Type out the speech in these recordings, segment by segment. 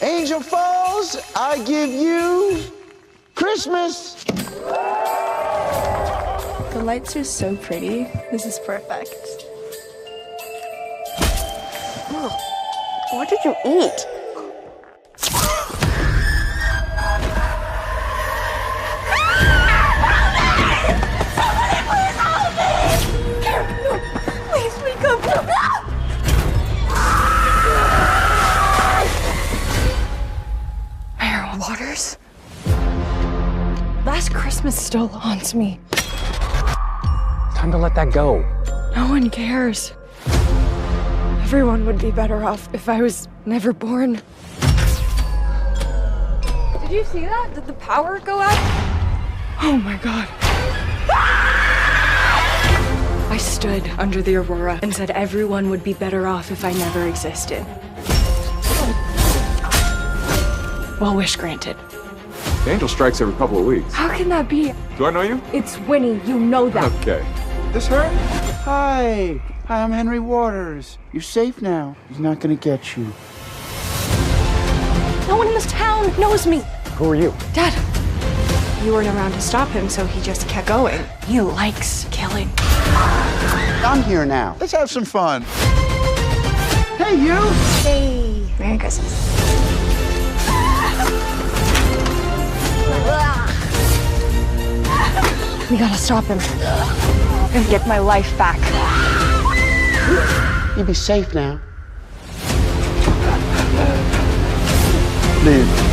Angel Falls, I give you Christmas. The lights are so pretty. This is perfect. What did you eat? Please wake up. Mayor Waters? Last Christmas still haunts me. Time to let that go. No one cares. Everyone would be better off if I was never born. Did you see that? Did the power go out? Oh my god. I stood under the aurora and said everyone would be better off if I never existed. Well, wish granted. The angel strikes every couple of weeks. How can that be? Do I know you? It's Winnie, you know that. Okay. This her? Hi. Hi, I'm Henry Waters. You're safe now. He's not gonna get you. No one in this town knows me. Who are you? Dad, you weren't around to stop him, so he just kept going. He likes killing. I'm here now. Let's have some fun. Hey, you! Hey, Merry Christmas. We gotta stop him and get my life back. You be safe now. Please.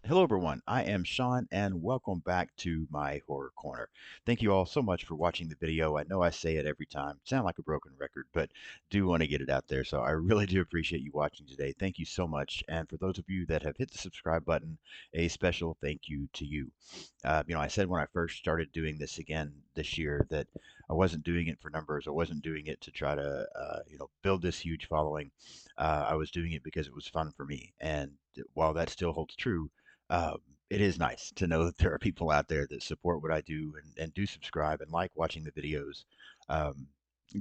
Hello, everyone. I am Sean, and welcome back to my Horror Corner. Thank you all so much for watching the video. I know I say it every time, sound like a broken record, but do want to get it out there. So I really do appreciate you watching today. Thank you so much. And for those of you that have hit the subscribe button, a special thank you to you. I said when I first started doing this again this year that I wasn't doing it for numbers. I wasn't doing it to try to, build this huge following. I was doing it because it was fun for me. And while that still holds true, um, it is nice to know that there are people out there that support what I do and do subscribe and like watching the videos. Um,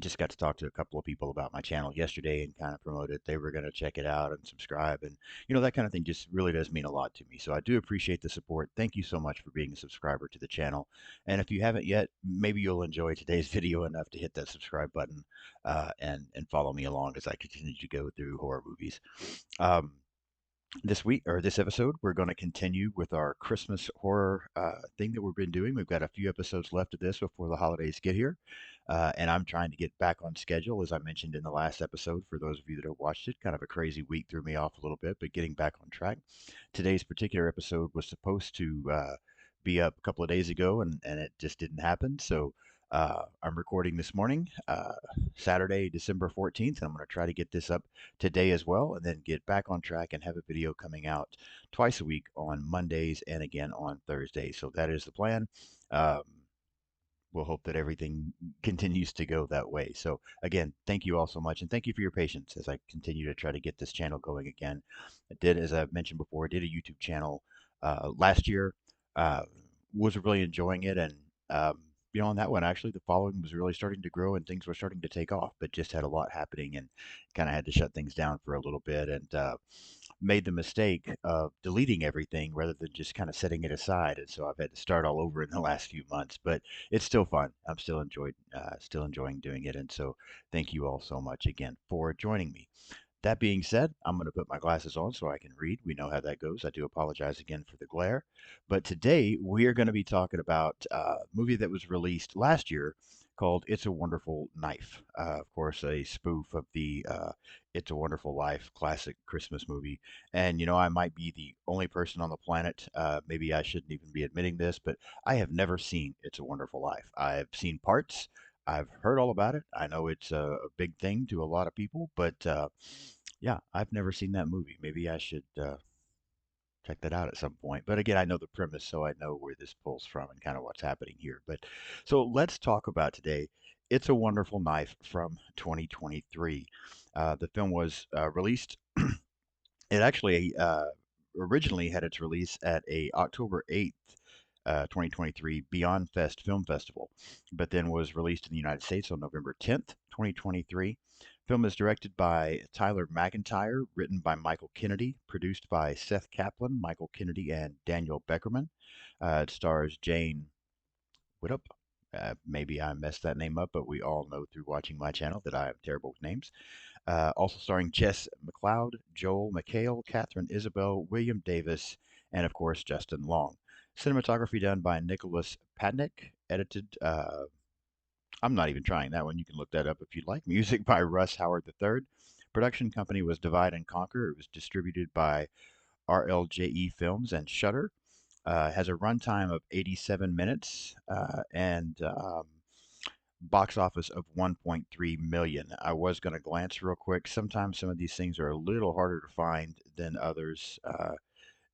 just got to talk to a couple of people about my channel yesterday and kind of promote it. They were going to check it out and subscribe, and that kind of thing just really does mean a lot to me. So I do appreciate the support. Thank you so much for being a subscriber to the channel. And if you haven't yet, maybe you'll enjoy today's video enough to hit that subscribe button and follow me along as I continue to go through horror movies. Um, this week or this episode, we're going to continue with our Christmas horror thing that we've been doing. We've got a few episodes left of this before the holidays get here, and I'm trying to get back on schedule, as I mentioned in the last episode. For those of you that have watched it, kind of a crazy week threw me off a little bit, but getting back on track. Today's particular episode was supposed to be up a couple of days ago, and it just didn't happen. So I'm recording this morning, Saturday, December 14th, and I'm going to try to get this up today as well, and then get back on track and have a video coming out twice a week on Mondays and again on Thursdays. So that is the plan. Um, we'll hope that everything continues to go that way. So again, thank you all so much, and thank you for your patience as I continue to try to get this channel going again. I did, as I mentioned before, I did a YouTube channel last year. Uh, was really enjoying it, and um, on that one, actually, the following was really starting to grow and things were starting to take off, but just had a lot happening and kind of had to shut things down for a little bit, and made the mistake of deleting everything rather than just kind of setting it aside. And so I've had to start all over in the last few months, but it's still fun. I'm still enjoying doing it. And so thank you all so much again for joining me. That being said, I'm going to put my glasses on so I can read. We know how that goes. I do apologize again for the glare. But today we are going to be talking about a movie that was released last year called It's a Wonderful Knife. Of course, a spoof of the It's a Wonderful Life classic Christmas movie. And, I might be the only person on the planet, maybe I shouldn't even be admitting this, but I have never seen It's a Wonderful Life. I've seen parts. I've heard all about it. I know it's a big thing to a lot of people, but yeah, I've never seen that movie. Maybe I should check that out at some point. But again, I know the premise, so I know where this pulls from and kind of what's happening here. But so let's talk about today. It's a Wonderful Knife from 2023. The film was released. It actually originally had its release at a October 8th, 2023 Beyond Fest Film Festival, but then was released in the United States on November 10th, 2023. Film is directed by Tyler McIntyre, written by Michael Kennedy, produced by Seth Kaplan, Michael Kennedy, and Daniel Beckerman. It stars Jane Widdop. Maybe I messed that name up, but we all know through watching my channel that I am terrible with names. Also starring Jess McLeod, Joel McHale, Catherine Isabel, William Davis, and of course Justin Long. Cinematography done by Nicholas Padnick. Edited. I'm not even trying that one. You can look that up if you'd like. Music by Russ Howard III. Production company was Divide and Conquer. It was distributed by RLJE Films and Shudder. Has a runtime of 87 minutes and box office of 1.3 million. I was going to glance real quick. Sometimes some of these things are a little harder to find than others.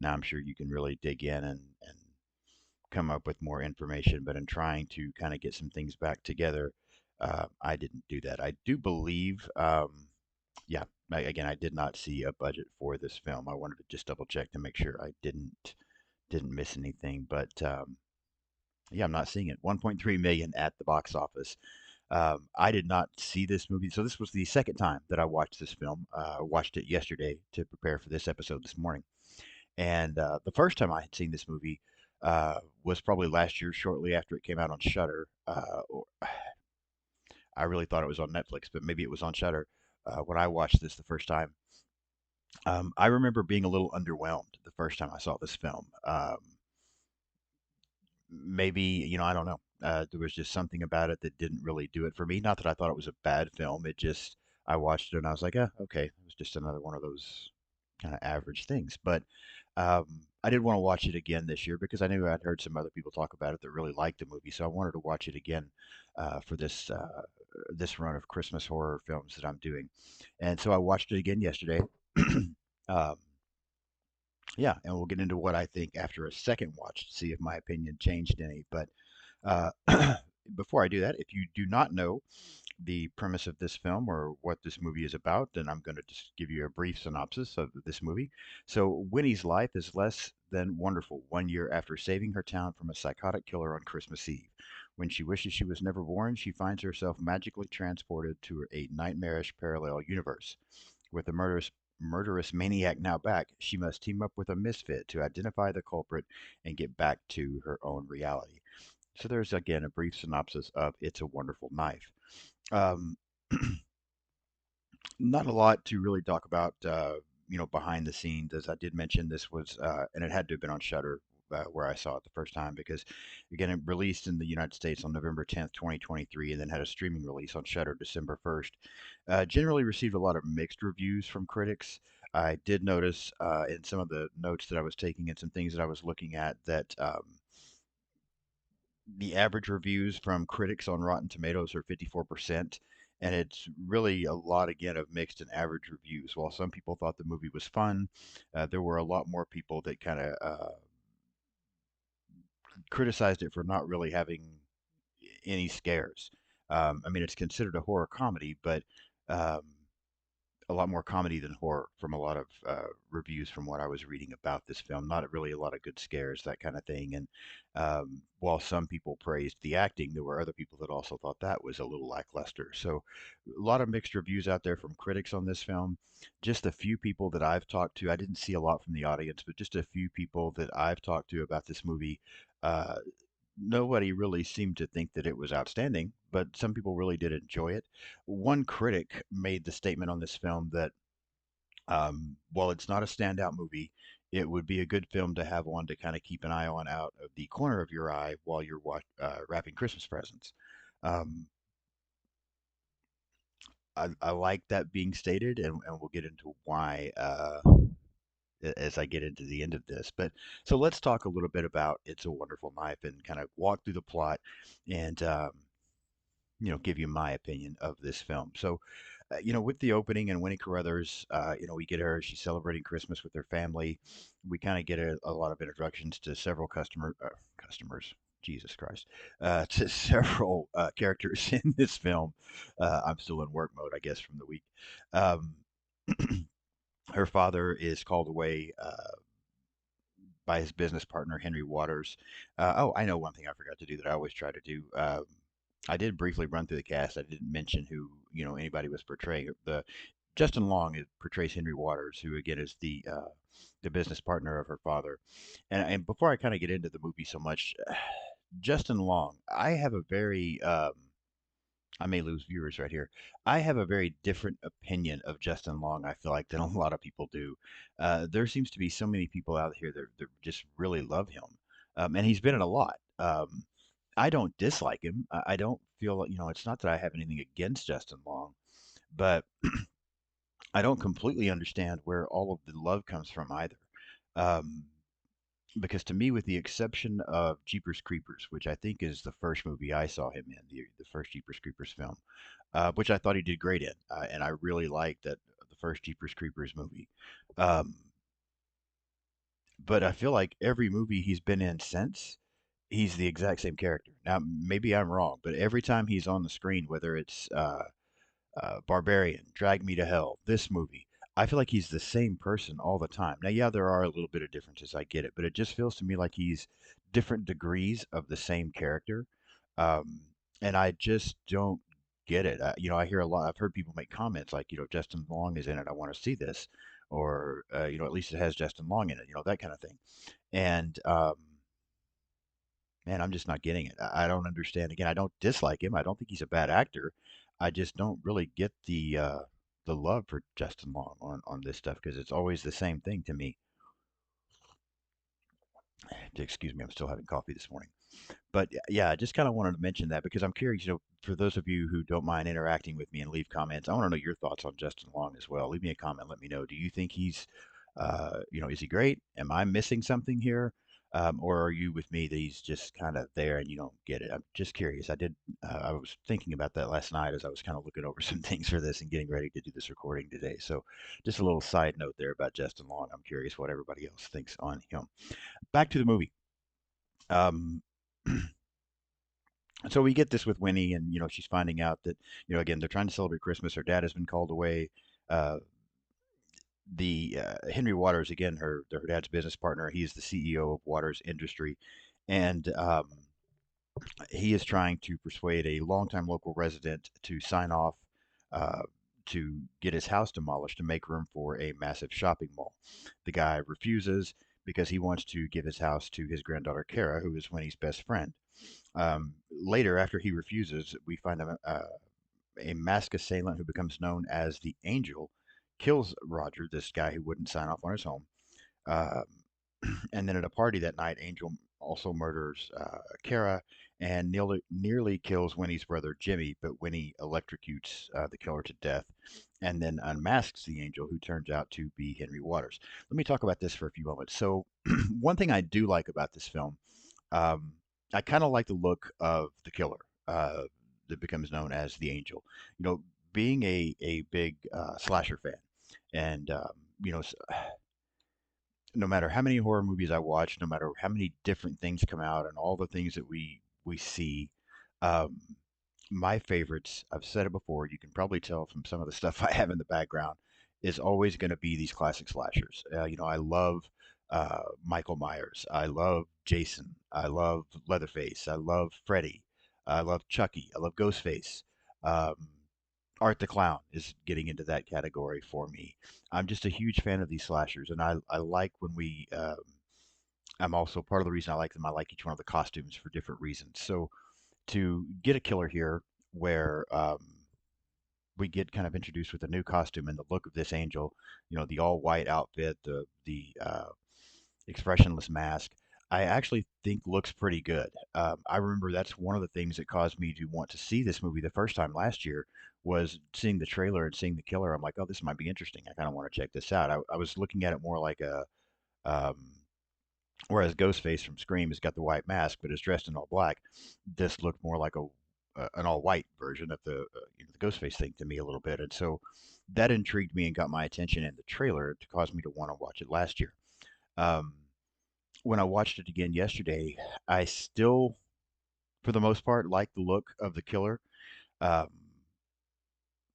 Now I'm sure you can really dig in and come up with more information, but in trying to kind of get some things back together, I didn't do that. I do believe, yeah, again, I did not see a budget for this film. I wanted to just double check to make sure I didn't miss anything, but yeah, I'm not seeing it. 1.3 million at the box office. I did not see this movie, so this was the second time that I watched this film. I watched it yesterday to prepare for this episode this morning, and the first time I had seen this movie was probably last year, shortly after it came out on Shudder. I really thought it was on Netflix, but maybe it was on Shudder when I watched this the first time. I remember being a little underwhelmed the first time I saw this film. Maybe, I don't know. There was just something about it that didn't really do it for me. Not that I thought it was a bad film. It just, I watched it and I was like, okay, it was just another one of those kind of average things. But I did want to watch it again this year because I knew I'd heard some other people talk about it that really liked the movie. So I wanted to watch it again for this run of Christmas horror films that I'm doing. And so I watched it again yesterday. um, yeah, and we'll get into what I think after a second watch to see if my opinion changed any. But uh, before I do that, if you do not know the premise of this film or what this movie is about, then I'm going to just give you a brief synopsis of this movie. So, Winnie's life is less than wonderful 1 year after saving her town from a psychotic killer on Christmas Eve. When she wishes she was never born, she finds herself magically transported to a nightmarish parallel universe. With the murderous maniac now back, she must team up with a misfit to identify the culprit and get back to her own reality. So there's again a brief synopsis of It's a Wonderful Knife. Um, Not a lot to really talk about, behind the scenes. As I did mention, this was, and it had to have been on Shudder where I saw it the first time because, again, it released in the United States on November 10th, 2023, and then had a streaming release on Shudder December 1st. Generally received a lot of mixed reviews from critics. I did notice in some of the notes that I was taking and some things that I was looking at that the average reviews from critics on Rotten Tomatoes are 54%, and it's really a lot again of mixed and average reviews. While some people thought the movie was fun, there were a lot more people that kind of criticized it for not really having any scares. I mean, it's considered a horror comedy, but um, a lot more comedy than horror from a lot of reviews from what I was reading about this film. Not really a lot of good scares, that kind of thing. And while some people praised the acting, there were other people that also thought that was a little lackluster. So a lot of mixed reviews out there from critics on this film. Just a few people that I've talked to, I didn't see a lot from the audience, but just a few people that I've talked to about this movie. Uh, Nobody really seemed to think that it was outstanding, but some people really did enjoy it. One critic made the statement on this film that while it's not a standout movie, it would be a good film to have on to kind of keep an eye on out of the corner of your eye while you're wrapping Christmas presents. Um, I like that being stated, and we'll get into why as I get into the end of this. But so let's talk a little bit about It's a Wonderful Knife and kind of walk through the plot and give you my opinion of this film. So with the opening and Winnie Carruthers, we get her. She's celebrating Christmas with her family. We kind of get a lot of introductions to several customers. Jesus Christ, to several characters in this film. I'm still in work mode, I guess, from the week. Um, her father is called away by his business partner, Henry Waters. Oh, I know one thing I forgot to do that I always try to do. I did briefly run through the cast. I didn't mention who anybody was portraying. The Justin Long portrays Henry Waters, who again is the business partner of her father. And before I kind of get into the movie so much, Justin Long, I have a very I may lose viewers right here. I have a very different opinion of Justin Long, I feel like, than a lot of people do. There seems to be so many people out here that just really love him. And he's been in a lot. I don't dislike him. I don't feel like, it's not that I have anything against Justin Long, but I don't completely understand where all of the love comes from either. Um, because to me, with the exception of Jeepers Creepers, which I think is the first movie I saw him in, the first Jeepers Creepers film, which I thought he did great in, and I really liked that the first Jeepers Creepers movie. Um, but I feel like every movie he's been in since, he's the exact same character. Now, maybe I'm wrong, but every time he's on the screen, whether it's Barbarian, Drag Me to Hell, this movie. I feel like he's the same person all the time. Now, yeah, there are a little bit of differences. I get it, but it just feels to me like he's different degrees of the same character, um, and I just don't get it. I hear a lot. I've heard people make comments like, Justin Long is in it. I want to see this, or at least it has Justin Long in it. That kind of thing. And man, I'm just not getting it. I don't understand. Again, I don't dislike him. I don't think he's a bad actor. I just don't really get the love for Justin Long on this stuff because it's always the same thing to me. Excuse me, I'm still having coffee this morning. But yeah, I just kind of wanted to mention that because I'm curious, for those of you who don't mind interacting with me and leave comments, I want to know your thoughts on Justin Long as well. Leave me a comment, let me know. Do you think he's, is he great? Am I missing something here? Or are you with me that he's just kind of there and you don't get it? I'm just curious. I was thinking about that last night as I was kind of looking over some things for this and getting ready to do this recording today. So just a little side note there about Justin Long. I'm curious what everybody else thinks on him. Back to the movie. Um, so we get this with Winnie, and she's finding out that again they're trying to celebrate Christmas. Her dad has been called away. Uh, the Henry Waters, again, her dad's business partner. He's the CEO of Waters Industry, and he is trying to persuade a longtime local resident to sign off uh, to get his house demolished to make room for a massive shopping mall. The guy refuses because he wants to give his house to his granddaughter Kara, who is Winnie's best friend. Later, after he refuses, we find a masked assailant who becomes known as the Angel kills Roger, this guy who wouldn't sign off on his home. Um, and then at a party that night, Angel also murders Kara and nearly kills Winnie's brother Jimmy, but Winnie electrocutes the killer to death and then unmasks the Angel, who turns out to be Henry Waters. Let me talk about this for a few moments. So, one thing I do like about this film, um, I kind of like the look of the killer that becomes known as the Angel. Being a big slasher fan, and no matter how many horror movies I watch, no matter how many different things come out, and all the things that we see, um, my favorites. I've said it before. You can probably tell from some of the stuff I have in the background. Is always going to be these classic slashers. I love Michael Myers. I love Jason. I love Leatherface. I love Freddy. I love Chucky. I love Ghostface. Um, Art the Clown is getting into that category for me. I'm just a huge fan of these slashers, and I like when we. I'm also part of the reason I like them. I like each one of the costumes for different reasons. So to get a killer here, where we get kind of introduced with a new costume and the look of this angel, the all white outfit, the expressionless mask, I actually think looks pretty good. I remember that's one of the things that caused me to want to see this movie the first time last year was seeing the trailer and seeing the killer. I'm like, oh, this might be interesting. I kind of want to check this out. I was looking at it more like um, whereas Ghostface from Scream has got the white mask but is dressed in all black. This looked more like an all white version of the Ghostface thing to me a little bit, and so that intrigued me and got my attention in the trailer to cause me to want to watch it last year. Um, when I watched it again yesterday, I still, for the most part, like the look of the killer. Um,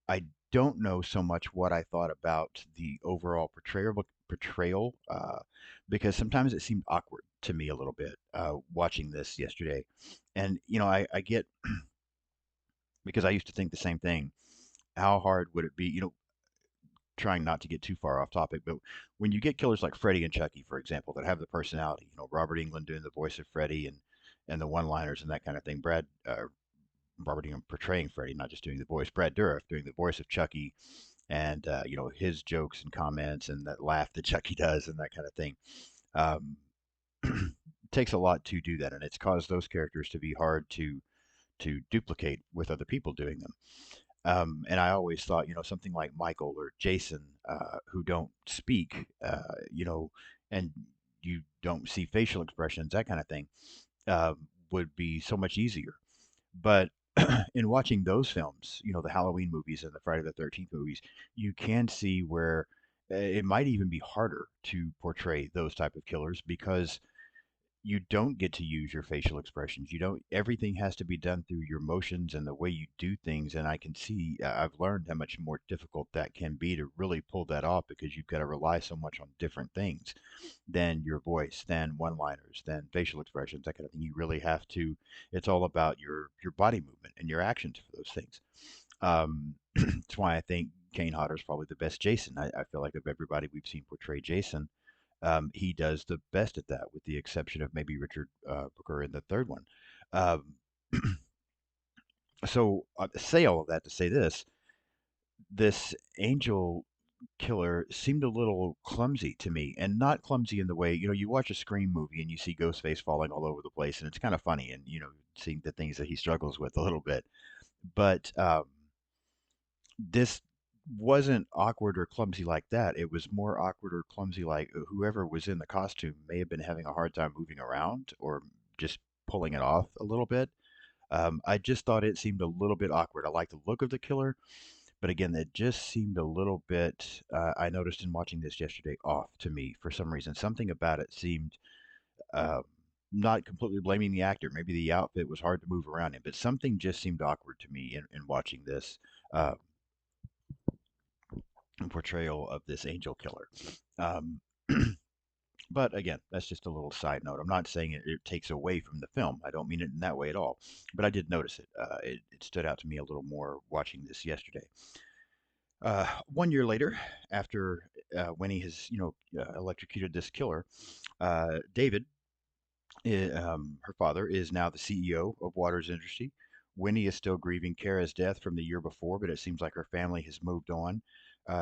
I don't know so much what I thought about the overall portrayal, because sometimes it seemed awkward to me a little bit watching this yesterday, and I get because I used to think the same thing. How hard would it be? Trying not to get too far off topic, but when you get killers like Freddy and Chucky, for example, that have the personality, Robert Englund doing the voice of Freddy and the one-liners and that kind of thing. Robert Englund portraying Freddy, not just doing the voice. Brad Dourif doing the voice of Chucky, and his jokes and comments and that laugh that Chucky does and that kind of thing. Um, it takes a lot to do that, and it's caused those characters to be hard to duplicate with other people doing them. And I always thought, something like Michael or Jason, who don't speak, and you don't see facial expressions, that kind of thing, would be so much easier. But in watching those films, the Halloween movies and the Friday the 13th movies, you can see where it might even be harder to portray those type of killers because you don't get to use your facial expressions. You don't, everything has to be done through your motions and the way you do things. And I can see, I've learned how much more difficult that can be to really pull that off because you've got to rely so much on different things than your voice, than one-liners, than facial expressions, that kind of thing. You really have to, it's all about your body movement and your actions for those things. That's why I think Kane Hodder is probably the best Jason. I feel like of everybody we've seen portray Jason, he does the best at that, with the exception of maybe Richard Booker in the third one. Um, so say all of that to say this angel killer seemed a little clumsy to me, and not clumsy in the way, you watch a Scream movie and you see Ghostface falling all over the place, and it's kind of funny, and seeing the things that he struggles with a little bit. But this wasn't awkward or clumsy like that. It was more awkward or clumsy like whoever was in the costume may have been having a hard time moving around or just pulling it off a little bit. I just thought it seemed a little bit awkward. I like the look of the killer, but again, it just seemed a little bit, I noticed in watching this yesterday, off to me for some reason. Something about it seemed, uh, not completely blaming the actor. Maybe the outfit was hard to move around in, but something just seemed awkward to me in watching this. Uh, Portrayal of this angel killer. Um, but again, that's just a little side note. I'm not saying it takes away from the film. I don't mean it in that way at all. But I did notice it. It stood out to me a little more watching this yesterday. 1 year later, after Winnie has, electrocuted this killer, David, her father, is now the CEO of Waters Industry. Winnie is still grieving Kara's death from the year before, but it seems like her family has moved on.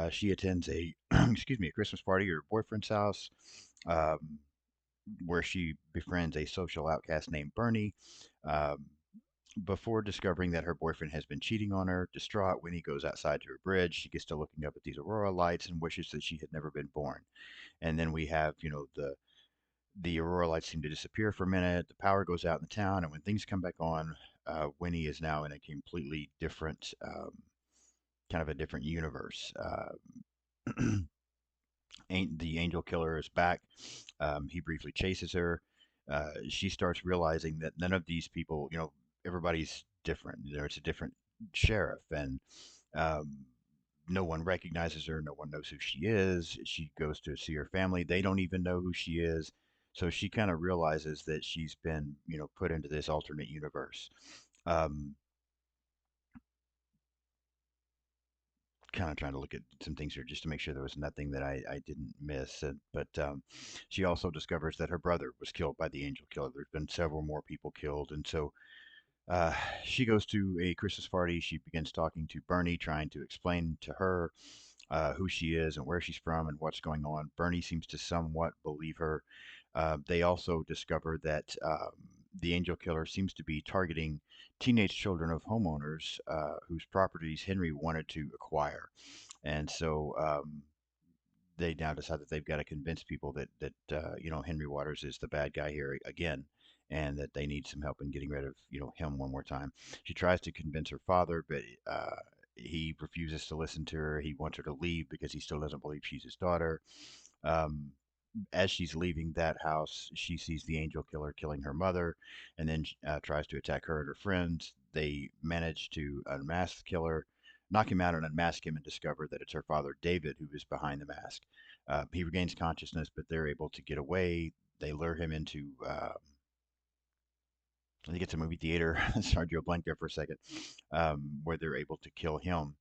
She attends a, excuse me, a Christmas party at her boyfriend's house, um, where she befriends a social outcast named Bernie. Um, Before discovering that her boyfriend has been cheating on her, distraught, Winnie goes outside to her bridge. She gets to looking up at these aurora lights and wishes that she had never been born. And then we have, the aurora lights seem to disappear for a minute. The power goes out in the town, and when things come back on, Winnie is now in a completely different, kind of a different universe. The angel killer is back. He briefly chases her. She starts realizing that none of these people, everybody's different. There's a different sheriff, and um, no one recognizes her. No one knows who she is. She goes to see her family. They don't even know who she is. So she kind of realizes that she's been, put into this alternate universe. Um, Kind of trying to look at some things here just to make sure there was nothing that I didn't miss. But she also discovers that her brother was killed by the angel killer. There's been several more people killed. And so uh, she goes to a Christmas party. She begins talking to Bernie, trying to explain to her who she is and where she's from and what's going on. Bernie seems to somewhat believe her. They also discover that the angel killer seems to be targeting teenage children of homeowners whose properties Henry wanted to acquire. And so they now decide that they've got to convince people that Henry Waters is the bad guy here again, and that they need some help in getting rid of, him one more time. She tries to convince her father, but he refuses to listen to her. He wants her to leave because he still doesn't believe she's his daughter. Um, as she's leaving that house, she sees the angel killer killing her mother, and then tries to attack her and her friends. They manage to unmask the killer, knock him out, and unmask him, and discover that it's her father, David, who is behind the mask. He regains consciousness, but they're able to get away. They lure him into, I think it's a movie theater. Sorry, Joe, blank there for a second, where they're able to kill him.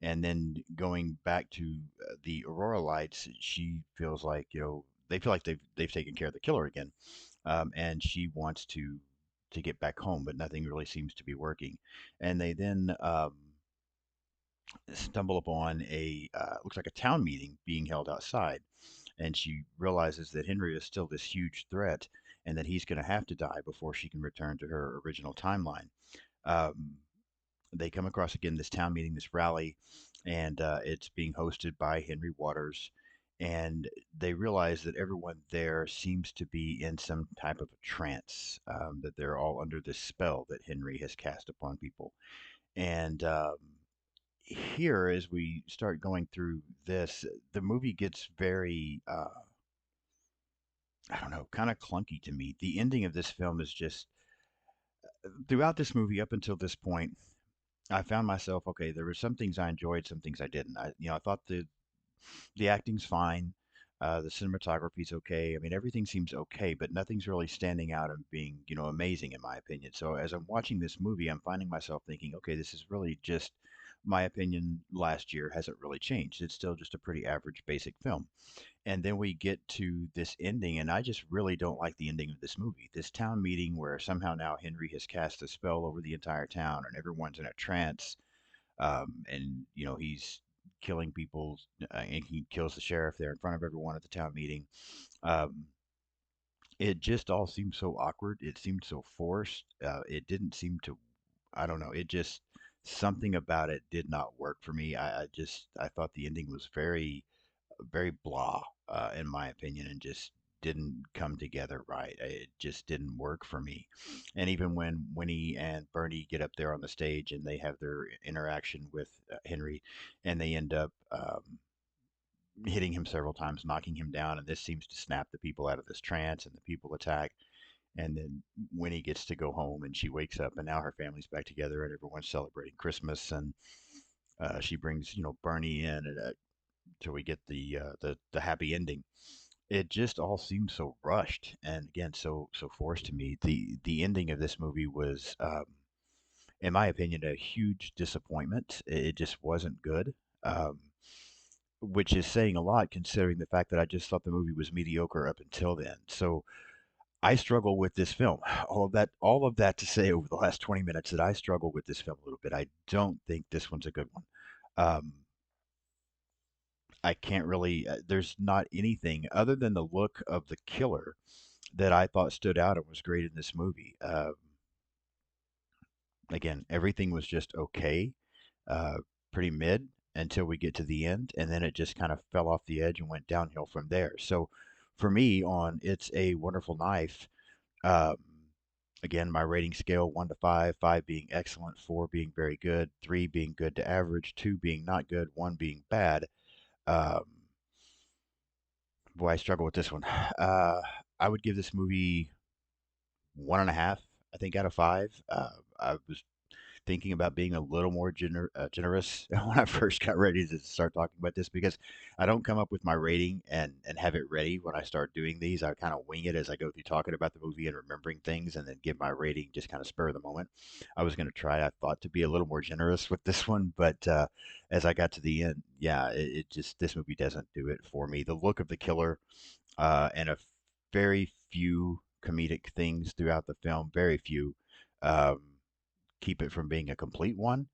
And then going back to the Aurora Lights, she feels like, they feel like they've taken care of the killer again, and she wants to get back home, but nothing really seems to be working. And they then stumble upon a looks like a town meeting being held outside, and she realizes that Henry is still this huge threat, and that he's going to have to die before she can return to her original timeline. Um, they come across again this town meeting, this rally, and it's being hosted by Henry Waters. And they realize that everyone there seems to be in some type of a trance, that they're all under this spell that Henry has cast upon people. And here, as we start going through this, the movie gets very, I don't know, kind of clunky to me. The ending of this film is just, throughout this movie up until this point, I found myself, okay, there were some things I enjoyed, some things I didn't. I thought the acting's fine, the cinematography's okay. I mean, everything seems okay, but nothing's really standing out and being, amazing in my opinion. So as I'm watching this movie, I'm finding myself thinking, okay, this is really just my opinion last year hasn't really changed. It's still just a pretty average, basic film. And then we get to this ending, and I just really don't like the ending of this movie. This town meeting where somehow now Henry has cast a spell over the entire town, and everyone's in a trance, and he's killing people, and he kills the sheriff there in front of everyone at the town meeting. Um, it just all seemed so awkward. It seemed so forced. It didn't seem to. I don't know. It just something about it did not work for me. I thought the ending was very very blah, in my opinion, and just didn't come together right. It just didn't work for me. And even when Winnie and Bernie get up there on the stage and they have their interaction with Henry, and they end up hitting him several times, knocking him down, and this seems to snap the people out of this trance, and the people attack. And then Winnie gets to go home, and she wakes up, and now her family's back together, and everyone's celebrating Christmas, and she brings Bernie in, and till we get the happy ending. It just all seems so rushed and again so forced to me. The ending of this movie was, in my opinion, a huge disappointment. It just wasn't good, um, which is saying a lot considering the fact that I just thought the movie was mediocre up until then. So I struggle with this film. All of that to say over the last 20 minutes that I struggle with this film a little bit. I don't think this one's a good one. Um, I can't really, there's not anything other than the look of the killer that I thought stood out and was great in this movie. Again, everything was just okay, uh, pretty mid until we get to the end, and then it just kind of fell off the edge and went downhill from there. So for me, on It's a Wonderful Knife, um, again, my rating scale 1 to 5, 5 being excellent, 4 being very good, 3 being good to average, 2 being not good, 1 being bad. Um, Boy, I struggle with this one. Uh, I would give this movie 1.5, I think, out of 5. I was thinking about being a little more generous when I first got ready to start talking about this because I don't come up with my rating and have it ready when I start doing these. I kind of wing it as I go through talking about the movie and remembering things and then give my rating just kind of spur of the moment. I was going to try, I thought, to be a little more generous with this one, but as I got to the end, yeah, it just, this movie doesn't do it for me. The look of the killer, and a very few comedic things throughout the film, very few. Um, Keep it from being a complete one,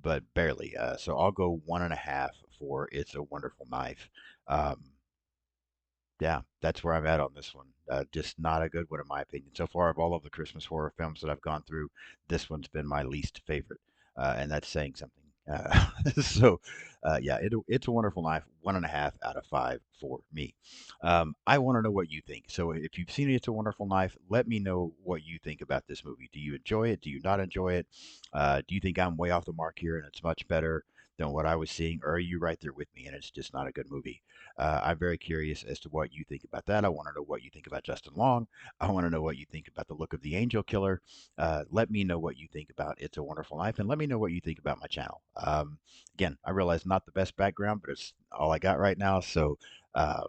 but barely. So I'll go 1.5 for It's a Wonderful Knife. Um, yeah, that's where I'm at on this one. Just not a good one in my opinion. So far, of all of the Christmas horror films that I've gone through, this one's been my least favorite, and that's saying something. So, yeah, it's a Wonderful Knife, 1.5 out of 5 for me. I want to know what you think. So, if you've seen It's a Wonderful Knife, let me know what you think about this movie. Do you enjoy it? Do you not enjoy it? Do you think I'm way off the mark here and it's much better than what I was seeing, or are you right there with me and it's just not a good movie? I'm very curious as to what you think about that. I want to know what you think about Justin Long. I want to know what you think about the look of the Angel Killer. Let me know what you think about It's a Wonderful Life, and let me know what you think about my channel. Again, I realize not the best background, but it's all I got right now. So um,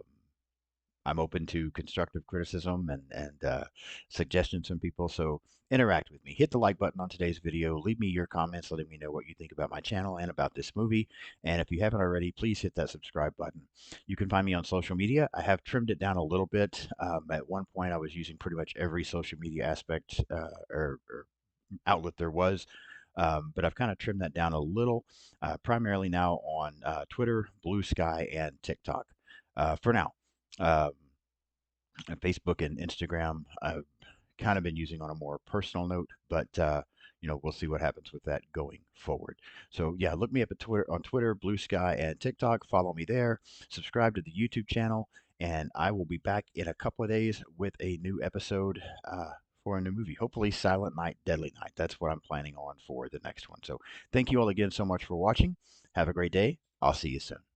I'm open to constructive criticism and suggestions from people. So interact with me. Hit the like button on today's video. Leave me your comments, letting me know what you think about my channel and about this movie. And if you haven't already, please hit that subscribe button. You can find me on social media. I have trimmed it down a little bit. At one point, I was using pretty much every social media aspect or outlet there was. But I've kind of trimmed that down a little, primarily now on Twitter, Blue Sky, and TikTok for now. Um, Facebook and Instagram, I've kind of been using on a more personal note, but we'll see what happens with that going forward. So yeah, look me up at Twitter, Blue Sky, and TikTok. Follow me there. Subscribe to the YouTube channel, and I will be back in a couple of days with a new episode for a new movie. Hopefully, Silent Night, Deadly Night. That's what I'm planning on for the next one. So thank you all again so much for watching. Have a great day. I'll see you soon.